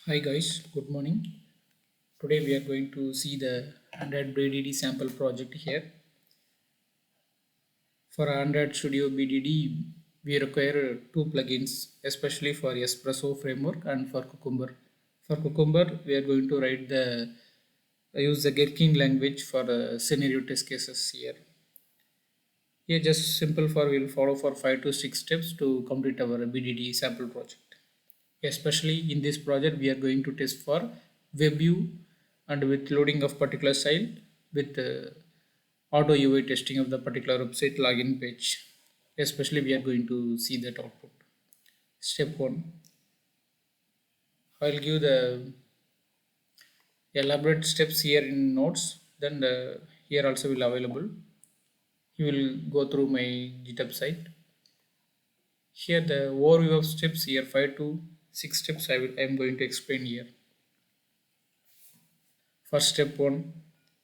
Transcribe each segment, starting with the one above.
Hi guys, good morning. Today we are going to see the Android BDD sample project here. For AndroidStudio BDD, we require two plugins, especially for Espresso framework and for Cucumber. For Cucumber, we are going to use the Gherkin language for scenario test cases here. Here, just simple for we'll follow for 5 to 6 steps to complete our BDD sample project. Especially in this project, we are going to test for web view and with loading of particular style with auto UI testing of the particular website login page. Especially, we are going to see that output. Step 1. I'll give the elaborate steps here in notes. Then here also will available. You will go through my GitHub site. Here the overview of steps here 5 to 6 steps I am going to explain here. For step 1,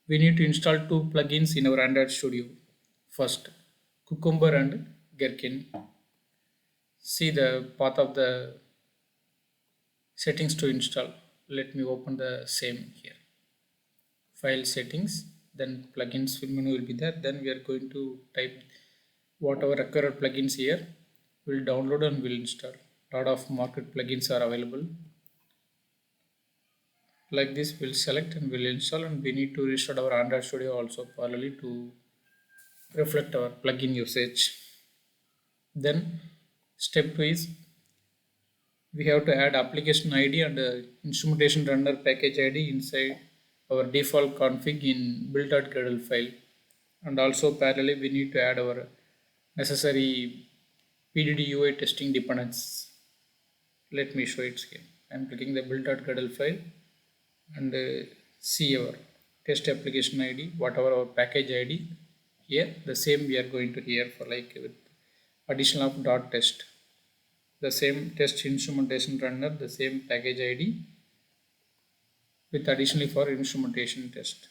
we need to install two plugins in our Android Studio. First, Cucumber and Gherkin. See the path of the settings to install. Let me open the same here. File settings, then plugins menu will be there. Then we are going to type whatever required plugins here. We'll download and we'll install. Lot of market plugins are available. Like this, we'll select and we'll install, and we need to restart our Android Studio also parallelly to reflect our plugin usage. Then step 2 is we have to add application ID and instrumentation runner package ID inside our default config in build.gradle file, and also parallelly we need to add our necessary BDD UI testing dependence. Let me show it here. I'm clicking the build.gradle file and see our test application ID, whatever our package ID here, the same we are going to here for like with addition of dot test, the same test instrumentation runner, the same package ID with additionally for instrumentation test.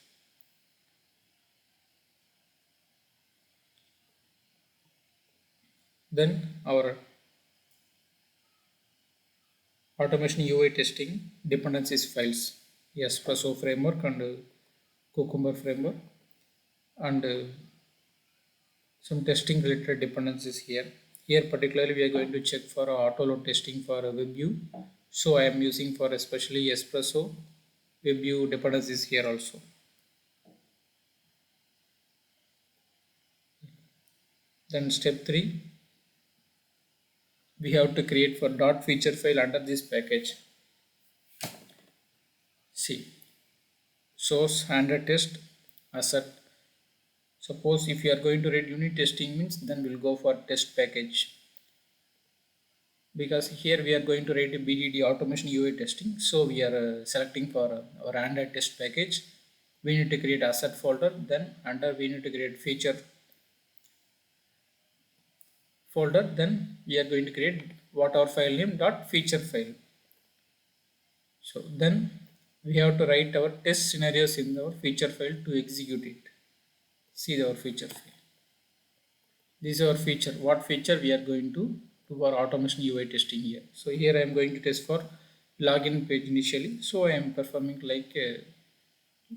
Then our automation UI testing dependencies files, Espresso framework and Cucumber framework, and some testing related dependencies here. Here particularly we are going to check for auto load testing for a web view. So I am using for especially Espresso web view dependencies here also. Then step 3, we have to create for dot feature file under this package. See, source Android test asset. Suppose if you are going to read unit testing means then we'll go for test package, because here we are going to write a BDD automation UI testing. So we are selecting for our Android test package. We need to create asset folder. Then under we need to create feature folder. Then we are going to create what our file name dot feature file. So then we have to write our test scenarios in our feature file to execute it. See our feature file. This is our feature. What feature we are going to do our automation UI testing here. So here I am going to test for login page initially. So I am performing like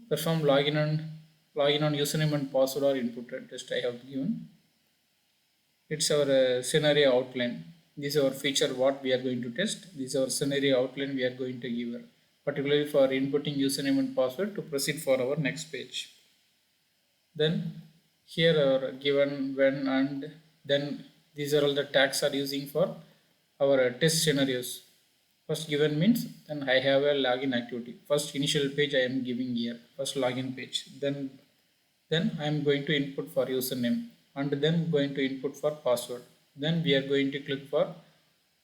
perform login on username and password or input test I have given. It's our scenario outline. This is our feature what we are going to test. This is our scenario outline we are going to give, particularly for inputting username and password to proceed for our next page. Then here are given when and then these are all the tags are using for our test scenarios. First given means then I have a login activity. First initial page I am giving here, first login page. Then I am going to input for username and then going to input for password. Then we are going to click for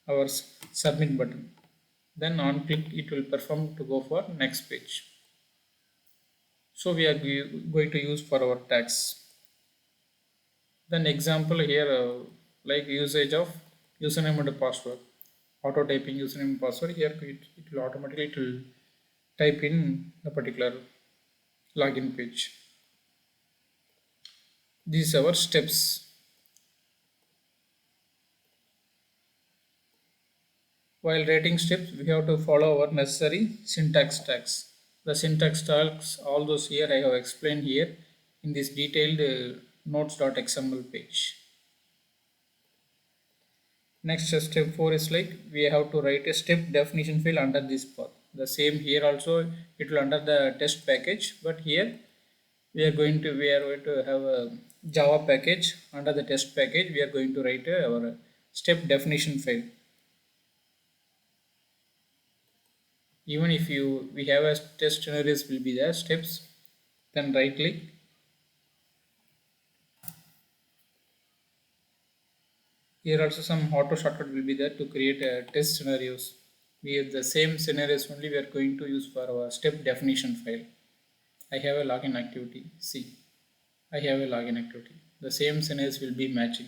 our submit button. Then on click it will perform to go for next page. So we are going to use for our tags. Then example here like usage of username and password. Auto typing username and password here it will automatically it will type in the particular login page. These are our steps. While writing steps, we have to follow our necessary syntax tags. The syntax tags, all those here I have explained here in this detailed notes.xml page. Next step 4 is like we have to write a step definition field under this path. The same here also it will under the test package, but here we are going to have a Java package. Under the test package we are going to write our step definition file. Even if we have a test scenarios will be there steps, then right click. Here also some auto shortcut will be there to create test scenarios. We have the same scenarios only we are going to use for our step definition file. I have a login activity. See, I have a login activity. The same scenarios will be matching.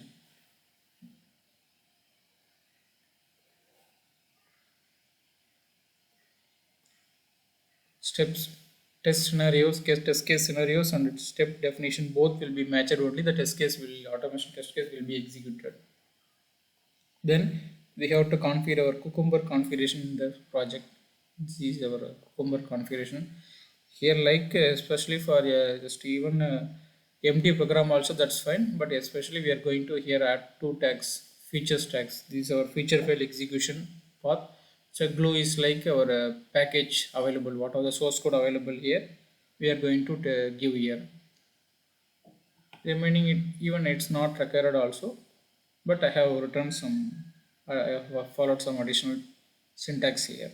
Steps, test case scenarios and step definition both will be matched only. The automation test case will be executed. Then we have to configure our Cucumber configuration in the project. This is our Cucumber configuration. Here, like especially for just even empty program also that's fine. But especially we are going to here add two tags, features tags. These are our feature file execution path. So glue is like our package available. What are the source code available here? We are going to give here. Remaining it even it's not required also, but I have written some. I have followed some additional syntax here.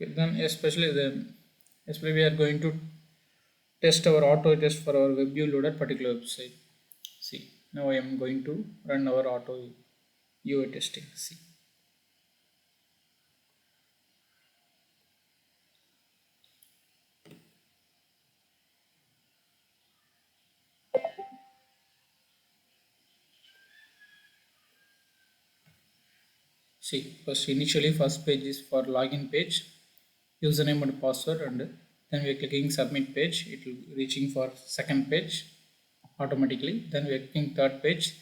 Okay, especially we are going to test our auto test for our web view loader particular website. See, now I am going to run our auto UI testing. See, first page is for login page, username and password, and then we are clicking submit page. It will reaching for second page automatically. Then we are clicking third page.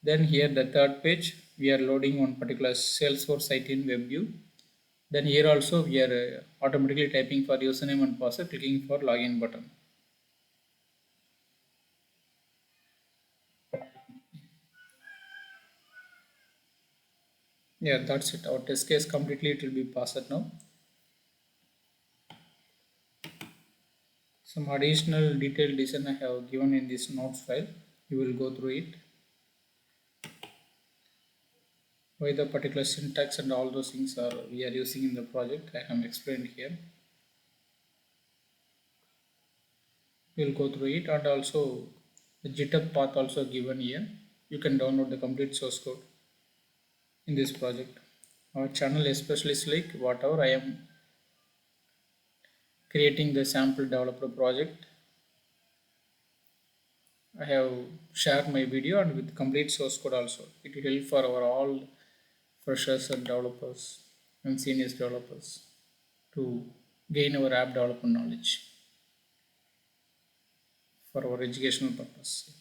Then here the third page we are loading one particular Salesforce site in WebView. Then here also we are automatically typing for username and password, clicking for login button. Yeah, that's it. Our test case completely it will be passed now. Some additional detailed design I have given in this notes file. You will go through it. Why the particular syntax and all those things are we are using in the project I have explained here. We will go through it, and also the GitHub path also given here. You can download the complete source code in this project. Our channel especially is like whatever I am creating the sample developer project, I have shared my video and with complete source code also. It will help for our all freshers and developers and seniors developers to gain our app development knowledge for our educational purpose.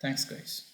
Thanks guys.